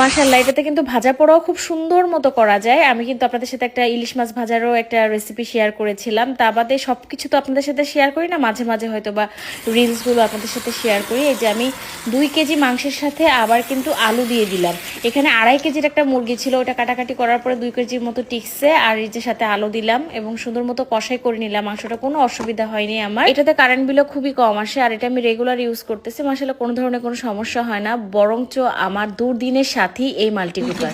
মাশাআল্লাহ, এটাতে কিন্তু ভাজা পোড়াও খুব সুন্দর মতো করা যায়। আমি কিন্তু আপনাদের সাথে একটা ইলিশ মাছ ভাজারও একটা রেসিপি শেয়ার করেছিলাম। তা বাদে সবকিছু তো আপনাদের সাথে শেয়ার করি না, মাঝে মাঝে হয়তো বা রিলসগুলো আপনাদের সাথে শেয়ার করি। এই যে আমি 2 কেজি মাংসের সাথে আবার কিন্তু আলু দিয়ে দিলাম। এখানে 2.5 কেজির একটা মুরগি ছিল, ওটা কাটাকাটি করার পরে 2 কেজির মতো টিকছে। আর এই যে সাথে আলু দিলাম এবং সুন্দর মতো কষাই করে নিলাম। মাংসটা কোনো অসুবিধা হয়নি আমার। এটাতে কারেন্ট বিলও খুবই কম আসে, আর এটা আমি রেগুলার ইউজ করতেছি। মাশাআল্লাহ, কোনো ধরনের কোনো সমস্যা হয় না, বরঞ্চ আমার দুর্দিনের সাথী এই মাল্টিকুকার।